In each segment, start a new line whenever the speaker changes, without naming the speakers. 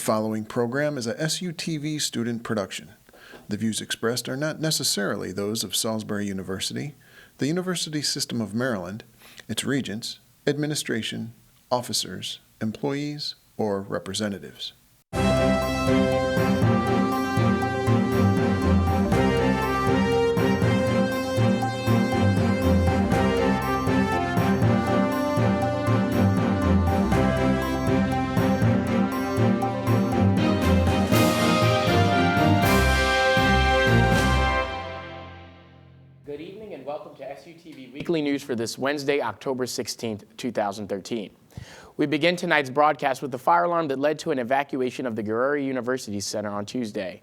following program is a SUTV student production. The views expressed are not necessarily those of Salisbury University, the University System of Maryland, its regents, administration, officers, employees, or representatives.
Good evening and welcome to SUTV Weekly News for this Wednesday, October 16th, 2013. We begin tonight's broadcast with the fire alarm that led to an evacuation of the Guerrero University Center on Tuesday.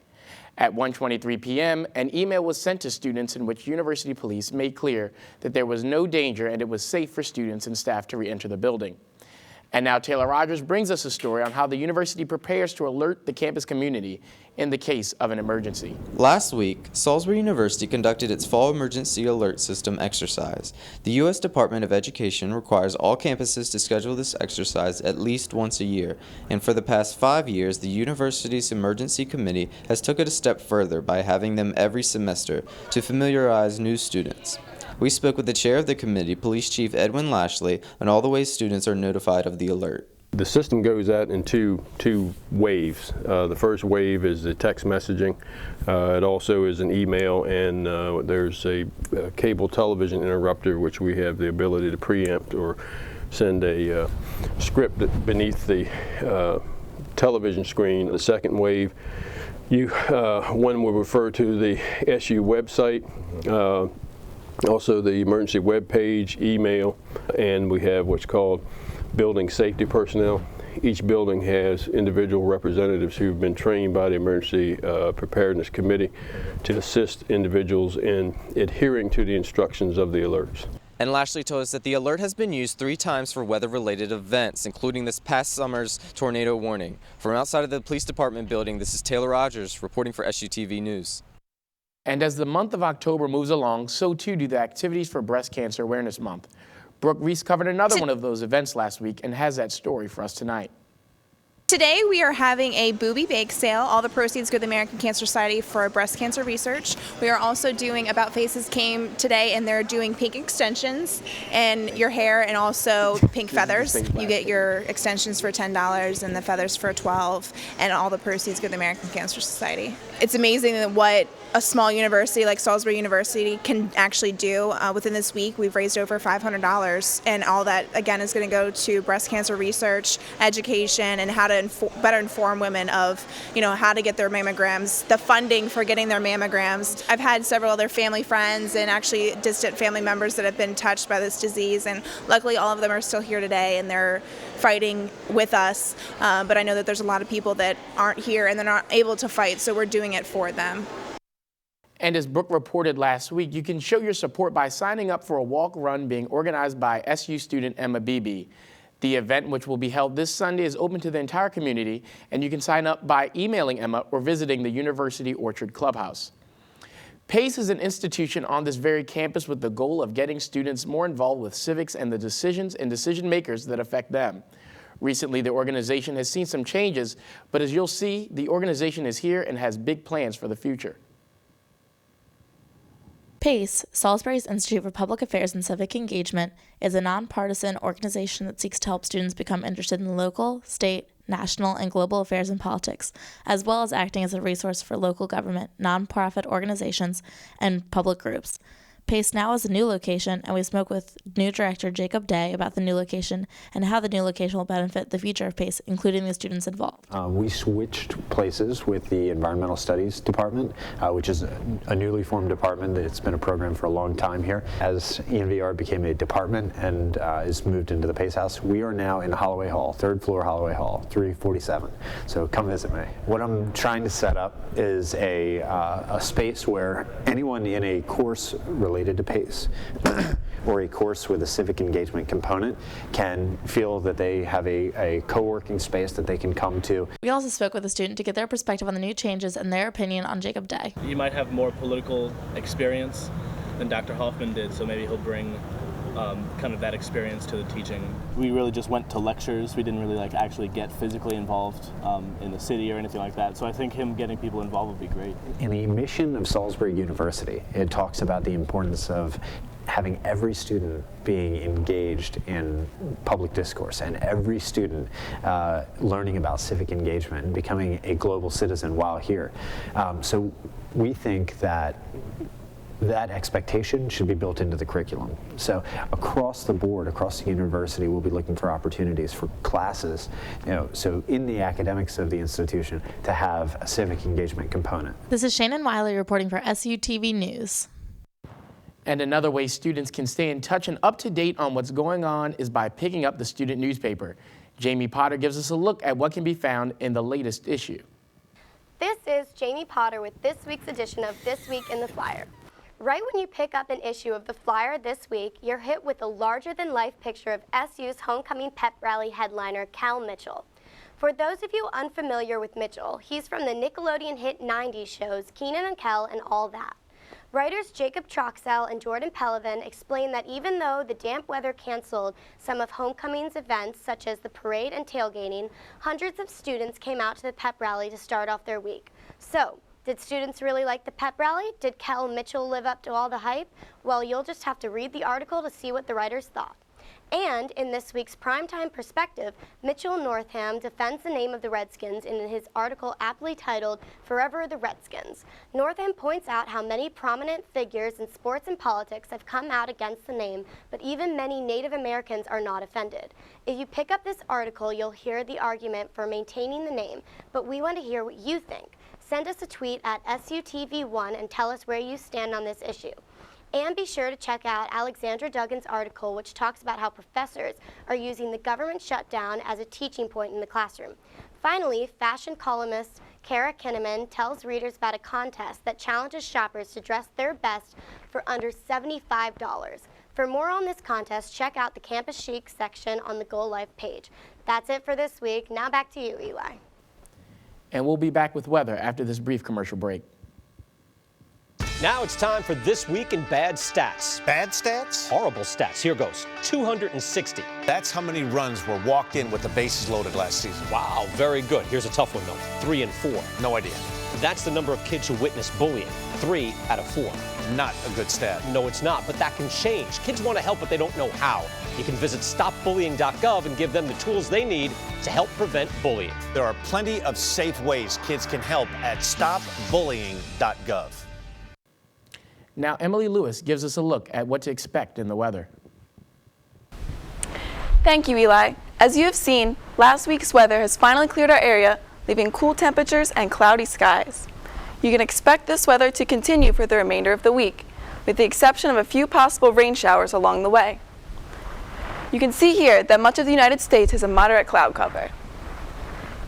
At 1:23 p.m., an email was sent to students in which university police made clear that there was no danger and it was safe for students and staff to re-enter the building. And now Taylor Rogers brings us a story on how the university prepares to alert the campus community in the case of an emergency.
Last week, Salisbury University conducted its Fall Emergency Alert System exercise. The U.S. Department of Education requires all campuses to schedule this exercise at least once a year, and for the past 5 years, the university's emergency committee has took it a step further by having them every semester to familiarize new students. We spoke with the chair of the committee, Police Chief Edwin Lashley, on all the ways students are notified of the alert.
The system goes out in two waves. The first wave is the text messaging. It also is an email, and there's a cable television interrupter, which we have the ability to preempt or send a script beneath the television screen. The second wave, one will refer to the SU website. Also the emergency web page, email, and we have what's called building safety personnel. Each building has individual representatives who've been trained by the Emergency Preparedness Committee to assist individuals in adhering to the instructions of the alerts.
And Lashley told us that the alert has been used 3 times for weather-related events, including this past summer's tornado warning. From outside of the police department building, this is Taylor Rogers reporting for SUTV News.
And as the month of October moves along, so too do the activities for Breast Cancer Awareness Month. Brooke Reese covered another one of those events last week and has that story for us tonight.
Today we are having a booby bake sale. All the proceeds go to the American Cancer Society for breast cancer research. We are also doing About Faces came today, and they're doing pink extensions in your hair and also pink feathers. You get your extensions for $10 and the feathers for $12, and all the proceeds go to the American Cancer Society. It's amazing that what a small university like Salisbury University can actually do. Within this week, we've raised over $500, and all that, again, is going to go to breast cancer research, education, and how to better inform women of, how to get their mammograms, the funding for getting their mammograms. I've had several other family friends and actually distant family members that have been touched by this disease, and luckily all of them are still here today, and they're fighting with us. But I know that there's a lot of people that aren't here and they're not able to fight, so we're doing it for them.
And as Brooke reported last week, you can show your support by signing up for a walk-run being organized by SU student Emma Beebe. The event, which will be held this Sunday, is open to the entire community, and you can sign up by emailing Emma or visiting the University Orchard Clubhouse. PACE is an institution on this very campus with the goal of getting students more involved with civics and the decisions and decision makers that affect them. Recently, the organization has seen some changes, but as you'll see, the organization is here and has big plans for the future.
PACE, Salisbury's Institute for Public Affairs and Civic Engagement, is a nonpartisan organization that seeks to help students become interested in local, state, national, and global affairs and politics, as well as acting as a resource for local government, nonprofit organizations, and public groups. PACE now has a new location, and we spoke with new director Jacob Day about the new location and how the new location will benefit the future of PACE, including the students involved.
We switched places with the Environmental Studies Department, which is a newly formed department. It's been a program for a long time here. As ENVR became a department and is moved into the PACE House, we are now in Holloway Hall, 3rd floor Holloway Hall, 347. So come visit me. What I'm trying to set up is a space where anyone in a course related to PACE or a course with a civic engagement component can feel that they have a co-working space that they can come to.
We also spoke with a student to get their perspective on the new changes and their opinion on Jacob Day.
You might have more political experience than Dr. Hoffman did, so maybe he'll bring kind of that experience to the teaching?
We really just went to lectures. We didn't really actually get physically involved in the city or anything like that. So I think him getting people involved would be great.
In the mission of Salisbury University, it talks about the importance of having every student being engaged in public discourse and every student learning about civic engagement and becoming a global citizen while here. So we think that expectation should be built into the curriculum. So across the board, across the university, we'll be looking for opportunities for classes, so in the academics of the institution, to have a civic engagement component.
This is Shannon Wiley reporting for SUTV News.
And another way students can stay in touch and up to date on what's going on is by picking up the student newspaper. Jamie Potter gives us a look at what can be found in the latest issue.
This is Jamie Potter with this week's edition of This Week in the Flyer. Right when you pick up an issue of the Flyer this week, you're hit with a larger-than-life picture of SU's homecoming pep rally headliner, Cal Mitchell. For those of you unfamiliar with Mitchell, he's from the Nickelodeon hit 90s shows Kenan and Kel and All That. Writers Jacob Troxell and Jordan Pellevin explain that even though the damp weather canceled some of homecoming's events, such as the parade and tailgating, hundreds of students came out to the pep rally to start off their week. So, did students really like the pep rally? Did Cal Mitchell live up to all the hype? Well, you'll just have to read the article to see what the writers thought. And in this week's Primetime Perspective, Mitchell Northam defends the name of the Redskins in his article aptly titled Forever the Redskins. Northam points out how many prominent figures in sports and politics have come out against the name, but even many Native Americans are not offended. If you pick up this article, you'll hear the argument for maintaining the name, but we want to hear what you think. Send us a tweet at SUTV1 and tell us where you stand on this issue. And be sure to check out Alexandra Duggan's article, which talks about how professors are using the government shutdown as a teaching point in the classroom. Finally, fashion columnist Kara Kinnaman tells readers about a contest that challenges shoppers to dress their best for under $75. For more on this contest, check out the Campus Chic section on the Goal Life page. That's it for this week. Now back to you, Eli.
And we'll be back with weather after this brief commercial break.
Now it's time for This Week in Bad Stats.
Bad stats?
Horrible stats. Here goes. 260.
That's how many runs were walked in with the bases loaded last season.
Wow, very good. Here's a tough one, though. 3 and 4.
No idea.
That's the number of kids who witness bullying. 3 out of 4.
Not a good stat.
No, it's not, but that can change. Kids want to help, but they don't know how. You can visit stopbullying.gov and give them the tools they need to help prevent bullying.
There are plenty of safe ways kids can help at stopbullying.gov.
Now, Emily Lewis gives us a look at what to expect in the weather.
Thank you, Eli. As you have seen, last week's weather has finally cleared our area, leaving cool temperatures and cloudy skies. You can expect this weather to continue for the remainder of the week, with the exception of a few possible rain showers along the way. You can see here that much of the United States has a moderate cloud cover.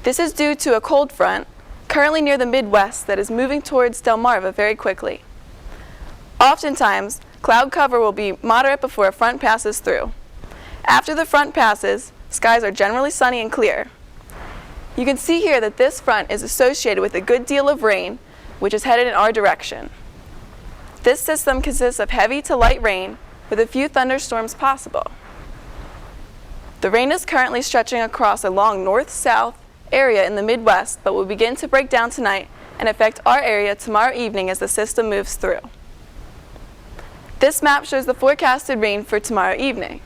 This is due to a cold front currently near the Midwest that is moving towards Delmarva very quickly. Oftentimes, cloud cover will be moderate before a front passes through. After the front passes, skies are generally sunny and clear. You can see here that this front is associated with a good deal of rain, which is headed in our direction. This system consists of heavy to light rain, with a few thunderstorms possible. The rain is currently stretching across a long north-south area in the Midwest, but will begin to break down tonight and affect our area tomorrow evening as the system moves through. This map shows the forecasted rain for tomorrow evening.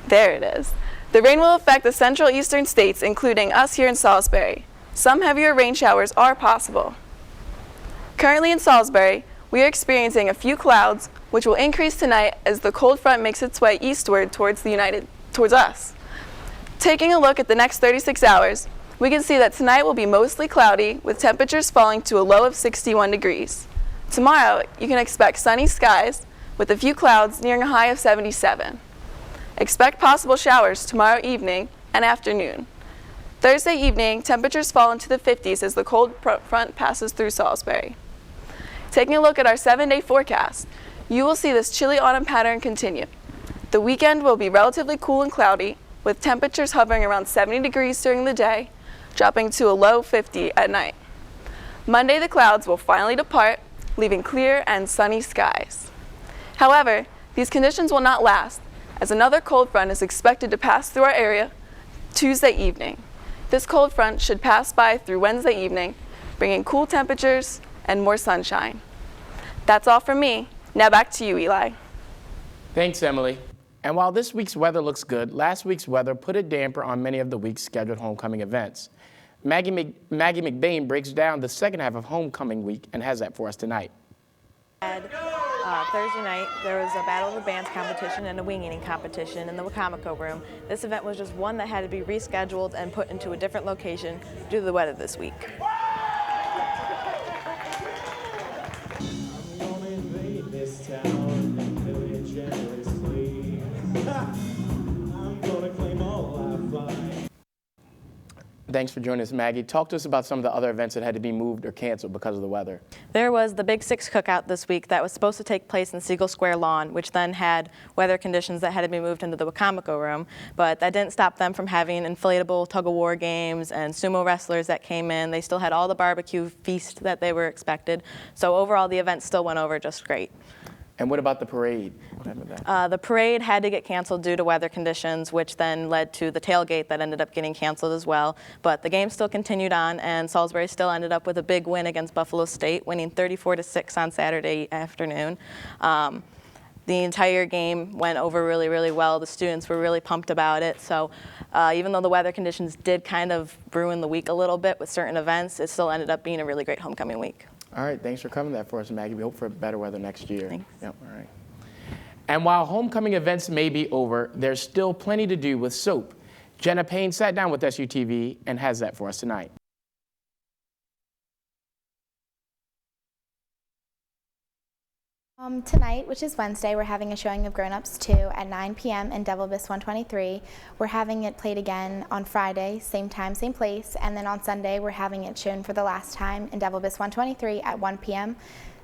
There it is. The rain will affect the central eastern states, including us here in Salisbury. Some heavier rain showers are possible. Currently in Salisbury, we are experiencing a few clouds, which will increase tonight as the cold front makes its way eastward towards us. Taking a look at the next 36 hours, we can see that tonight will be mostly cloudy, with temperatures falling to a low of 61 degrees. Tomorrow, you can expect sunny skies with a few clouds nearing a high of 77. Expect possible showers tomorrow evening and afternoon. Thursday evening, temperatures fall into the 50s as the cold front passes through Salisbury. Taking a look at our 7-day forecast, you will see this chilly autumn pattern continue. The weekend will be relatively cool and cloudy, with temperatures hovering around 70 degrees during the day, dropping to a low 50 at night. Monday, the clouds will finally depart, leaving clear and sunny skies. However, These conditions will not last, as another cold front is expected to pass through our area Tuesday evening. This cold front should pass by through Wednesday evening, bringing cool temperatures and more sunshine. That's all from me. Now back to you, Eli.
Thanks, Emily. And while this week's weather looks good, last week's weather put a damper on many of the week's scheduled homecoming events. Maggie McBain breaks down the second half of homecoming week and has that for us tonight.
Thursday night, there was a Battle of the Bands competition and a wing eating competition in the Wacomico room. This event was just one that had to be rescheduled and put into a different location due to the weather this week.
Thanks for joining us, Maggie. Talk to us about some of the other events that had to be moved or canceled because of the weather.
There was the Big Six cookout this week that was supposed to take place in Siegel Square Lawn, which then had weather conditions that had to be moved into the Wacomico room, but that didn't stop them from having inflatable tug-of-war games and sumo wrestlers that came in. They still had all the barbecue feast that they were expected. So overall, the event still went over just great.
And what about the parade? What happened with that?
The parade had to get canceled due to weather conditions, which then led to the tailgate that ended up getting canceled as well. But the game still continued on, and Salisbury still ended up with a big win against Buffalo State, winning 34-6 on Saturday afternoon. The entire game went over really, really well. The students were really pumped about it. So even though the weather conditions did kind of ruin the week a little bit with certain events, it still ended up being a really great homecoming week.
All right, thanks for covering that for us, Maggie. We hope for better weather next year.
Thanks.
Yep, all right. And while homecoming events may be over, there's still plenty to do with soap. Jenna Payne sat down with SUTV and has that for us tonight.
Tonight, which is Wednesday, we're having a showing of Grown Ups 2 at 9 p.m. in Devil Abyss 123. We're having it played again on Friday, same time, same place, and then on Sunday we're having it shown for the last time in Devil Abyss 123 at 1 p.m.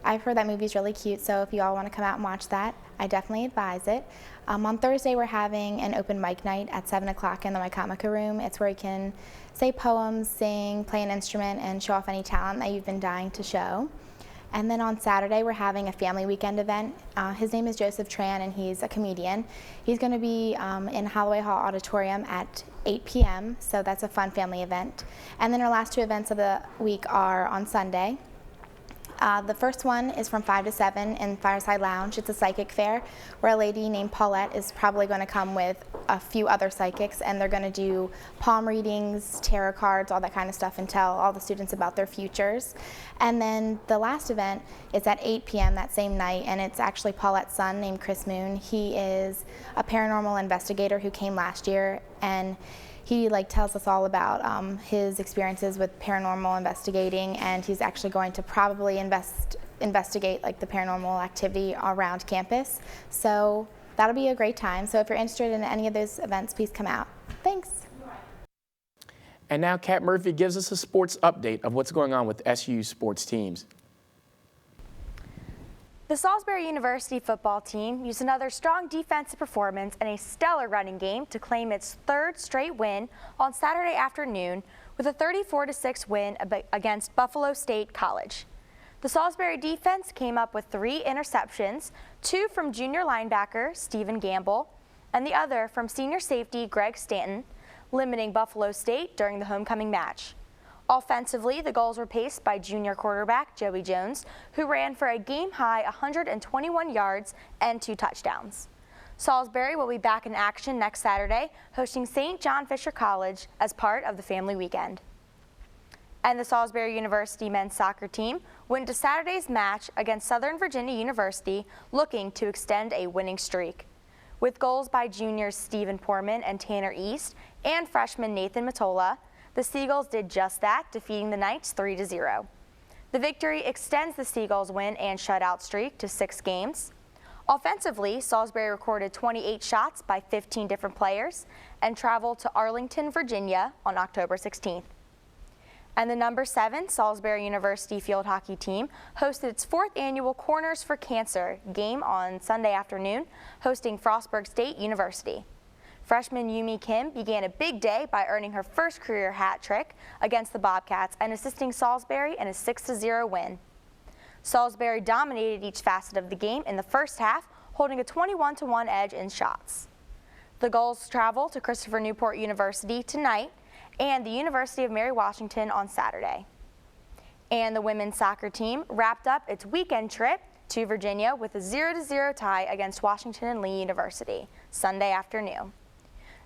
I've heard that movie's really cute, so if you all want to come out and watch that, I definitely advise it. On Thursday, we're having an open mic night at 7 o'clock in the Wacomico room. It's where you can say poems, sing, play an instrument, and show off any talent that you've been dying to show. And then on Saturday, we're having a family weekend event. His name is Joseph Tran, and he's a comedian. He's going to be in Holloway Hall Auditorium at 8 p.m., so that's a fun family event. And then our last two events of the week are on Sunday. The first one is from 5 to 7 in Fireside Lounge. It's a psychic fair where a lady named Paulette is probably going to come with a few other psychics, and they're going to do palm readings, tarot cards, all that kind of stuff, and tell all the students about their futures. And then the last event is at 8 p.m. that same night, and it's actually Paulette's son named Chris Moon. He is a paranormal investigator who came last year, and he tells us all about his experiences with paranormal investigating, and he's actually going to probably investigate the paranormal activity around campus. So that'll be a great time. So if you're interested in any of those events, please come out. Thanks.
And now Kat Murphy gives us a sports update of what's going on with SU sports teams.
The Salisbury University football team used another strong defensive performance and a stellar running game to claim its third straight win on Saturday afternoon with a 34-6 win against Buffalo State College. The Salisbury defense came up with 3 interceptions, 2 from junior linebacker Stephen Gamble and the other from senior safety Greg Stanton, limiting Buffalo State during the homecoming match. Offensively, the goals were paced by junior quarterback Joey Jones, who ran for a game-high 121 yards and 2 touchdowns. Salisbury will be back in action next Saturday, hosting St. John Fisher College as part of the family weekend. And the Salisbury University men's soccer team went to Saturday's match against Southern Virginia University, looking to extend a winning streak. With goals by juniors Stephen Poorman and Tanner East and freshman Nathan Matola, the Seagulls did just that, defeating the Knights 3-0. The victory extends the Seagulls' win and shutout streak to 6 games. Offensively, Salisbury recorded 28 shots by 15 different players and traveled to Arlington, Virginia on October 16th. And the number 7 Salisbury University field hockey team hosted its 4th annual Corners for Cancer game on Sunday afternoon, hosting Frostburg State University. Freshman Yumi Kim began a big day by earning her first career hat trick against the Bobcats and assisting Salisbury in a 6-0 win. Salisbury dominated each facet of the game in the first half, holding a 21-1 edge in shots. The Gulls travel to Christopher Newport University tonight and the University of Mary Washington on Saturday. And the women's soccer team wrapped up its weekend trip to Virginia with a 0-0 tie against Washington and Lee University Sunday afternoon.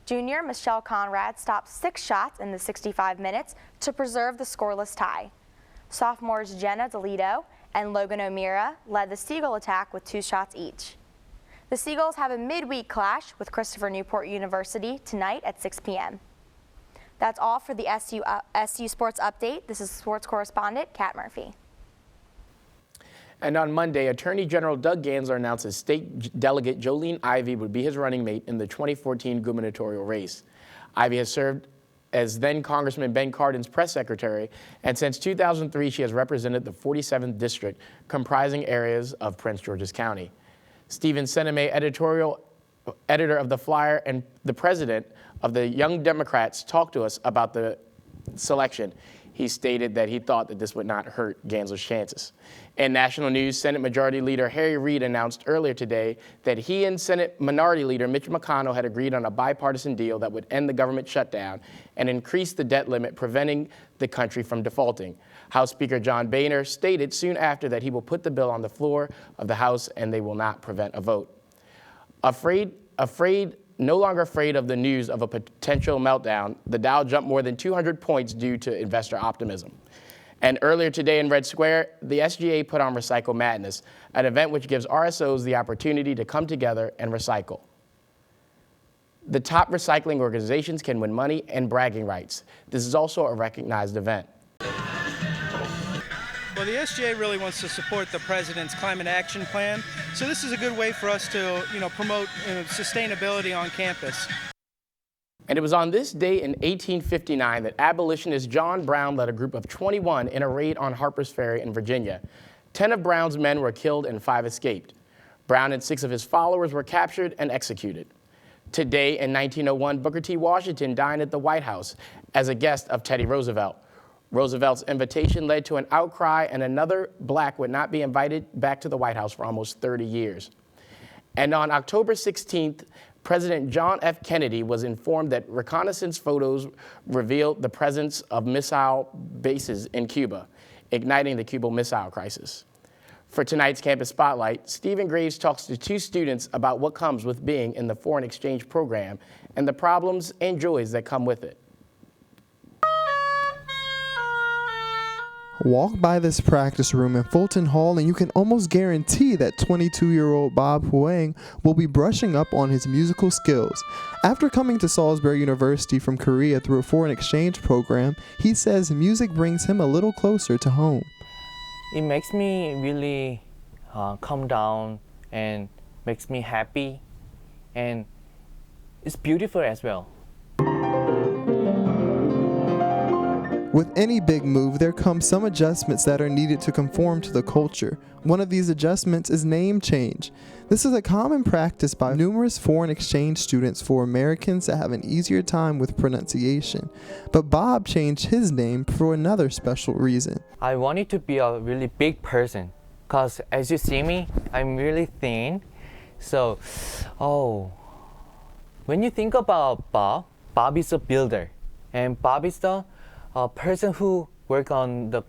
Junior Michelle Conrad stopped 6 shots in the 65 minutes to preserve the scoreless tie. Sophomores Jenna DeLito and Logan O'Meara led the Seagull attack with 2 shots each. The Seagulls have a midweek clash with Christopher Newport University tonight at 6 p.m. That's all for the SU Sports Update. This is sports correspondent Kat Murphy.
And on Monday, Attorney General Doug Gansler announced that State Delegate Jolene Ivey would be his running mate in the 2014 gubernatorial race. Ivey has served as then Congressman Ben Cardin's press secretary, and since 2003, she has represented the 47th district, comprising areas of Prince George's County. Stephen Seneme, editor of The Flyer and the president of the Young Democrats, talked to us about the selection. He stated that he thought that this would not hurt Gansler's chances. In national news, Senate Majority Leader Harry Reid announced earlier today that he and Senate Minority Leader Mitch McConnell had agreed on a bipartisan deal that would end the government shutdown and increase the debt limit, preventing the country from defaulting. House Speaker John Boehner stated soon after that he will put the bill on the floor of the House and they will not prevent a vote. No longer afraid of the news of a potential meltdown, the Dow jumped more than 200 points due to investor optimism. And earlier today in Red Square, the SGA put on Recycle Madness, an event which gives RSOs the opportunity to come together and recycle. The top recycling organizations can win money and bragging rights. This is also a recognized event.
Well, the SGA really wants to support the President's Climate Action Plan, so this is a good way for us to, promote sustainability on campus.
And it was on this day in 1859 that abolitionist John Brown led a group of 21 in a raid on Harper's Ferry in Virginia. 10 of Brown's men were killed and 5 escaped. Brown and 6 of his followers were captured and executed. Today in 1901, Booker T. Washington dined at the White House as a guest of Teddy Roosevelt. Roosevelt's invitation led to an outcry, and another black would not be invited back to the White House for almost 30 years. And on October 16th, President John F. Kennedy was informed that reconnaissance photos revealed the presence of missile bases in Cuba, igniting the Cuban Missile Crisis. For tonight's Campus Spotlight, Stephen Graves talks to 2 students about what comes with being in the foreign exchange program and the problems and joys that come with it.
Walk by this practice room in Fulton Hall and you can almost guarantee that 22-year-old Bob Huang will be brushing up on his musical skills. After coming to Salisbury University from Korea through a foreign exchange program, he says music brings him a little closer to home.
It makes me really calm down and makes me happy, and it's beautiful as well.
With any big move, there come some adjustments that are needed to conform to the culture. One of these adjustments is name change. This is a common practice by numerous foreign exchange students for Americans that have an easier time with pronunciation. But Bob changed his name for another special reason.
I wanted to be a really big person, because as you see me, I'm really thin. So, when you think about Bob, Bob is a builder, and Bob is the person who work on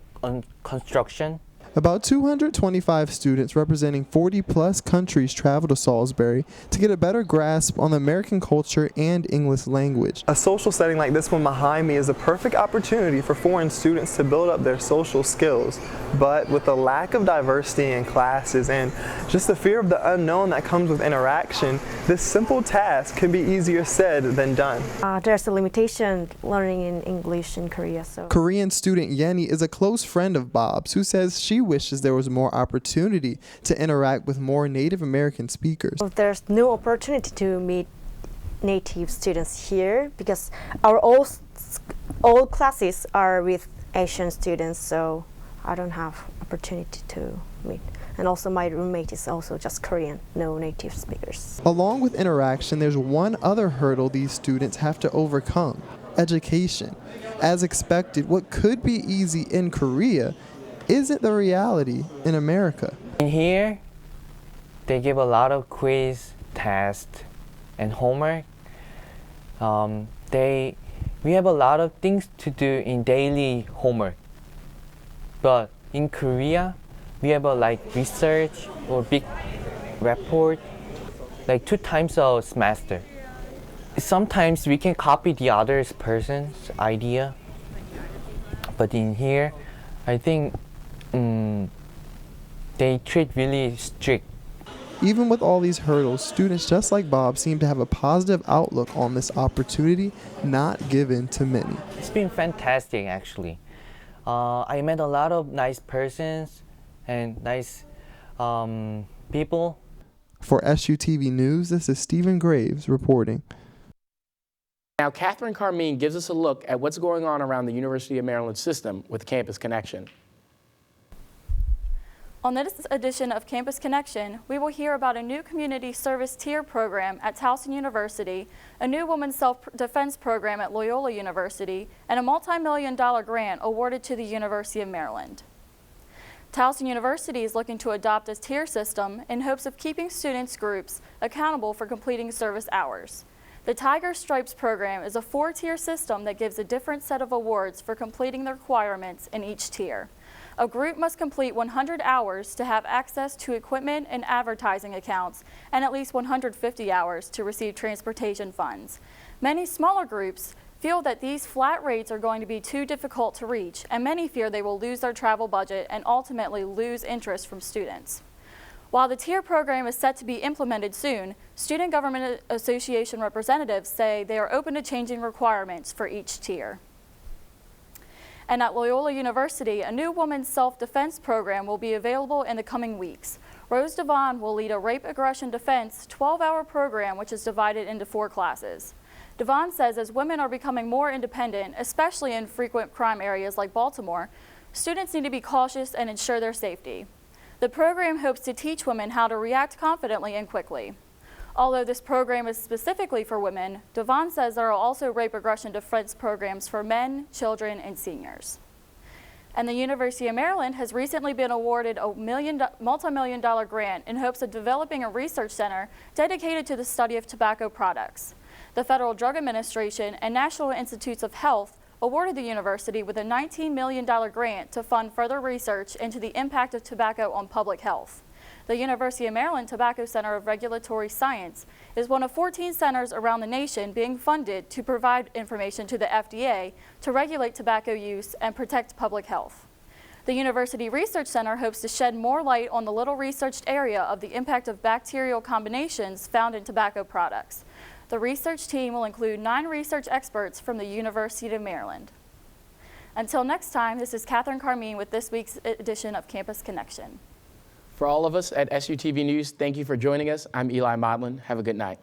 construction.
About 225 students representing 40-plus countries travel to Salisbury to get a better grasp on the American culture and English language.
A social setting like this one behind me is a perfect opportunity for foreign students to build up their social skills. But with the lack of diversity in classes and just the fear of the unknown that comes with interaction, this simple task can be easier said than done.
There's a limitation learning in English in Korea.
Korean student Yenny is a close friend of Bob's who says she wishes there was more opportunity to interact with more Native American speakers.
There's no opportunity to meet native students here because our all classes are with Asian students, so I don't have opportunity to meet. And also my roommate is also just Korean, no native speakers.
Along with interaction, there's one other hurdle these students have to overcome: education. As expected, what could be easy in Korea isn't the reality in America.
In here, they give a lot of quiz, tests, and homework. We have a lot of things to do in daily homework. But in Korea, we have a research or big report 2 times a semester. Sometimes we can copy the other person's idea, but in here, I think they treat really strict.
Even with all these hurdles, students just like Bob seem to have a positive outlook on this opportunity not given to many.
It's been fantastic, actually. I met a lot of nice persons and nice people.
For SUTV News, this is Stephen Graves reporting.
Now, Catherine Carmine gives us a look at what's going on around the University of Maryland system with Campus Connection.
On this edition of Campus Connection, we will hear about a new community service tier program at Towson University, a new women's self-defense program at Loyola University, and a multi-million-dollar grant awarded to the University of Maryland. Towson University is looking to adopt a tier system in hopes of keeping students' groups accountable for completing service hours. The Tiger Stripes program is a 4-tier system that gives a different set of awards for completing the requirements in each tier. A group must complete 100 hours to have access to equipment and advertising accounts, and at least 150 hours to receive transportation funds. Many smaller groups feel that these flat rates are going to be too difficult to reach, and many fear they will lose their travel budget and ultimately lose interest from students. While the tier program is set to be implemented soon, Student Government Association representatives say they are open to changing requirements for each tier. And at Loyola University, a new women's self-defense program will be available in the coming weeks. Rose Devon will lead a rape aggression defense 12-hour program which is divided into 4 classes. Devon says as women are becoming more independent, especially in frequent crime areas like Baltimore, students need to be cautious and ensure their safety. The program hopes to teach women how to react confidently and quickly. Although this program is specifically for women, Devon says there are also rape aggression defense programs for men, children, and seniors. And the University of Maryland has recently been awarded a multi-million-dollar grant in hopes of developing a research center dedicated to the study of tobacco products. The Federal Drug Administration and National Institutes of Health awarded the university with a $19 million grant to fund further research into the impact of tobacco on public health. The University of Maryland Tobacco Center of Regulatory Science is one of 14 centers around the nation being funded to provide information to the FDA to regulate tobacco use and protect public health. The University Research Center hopes to shed more light on the little researched area of the impact of bacterial combinations found in tobacco products. The research team will include 9 research experts from the University of Maryland. Until next time, this is Catherine Carmine with this week's edition of Campus Connection.
For all of us at SUTV News, thank you for joining us. I'm Eli Modlin. Have a good night.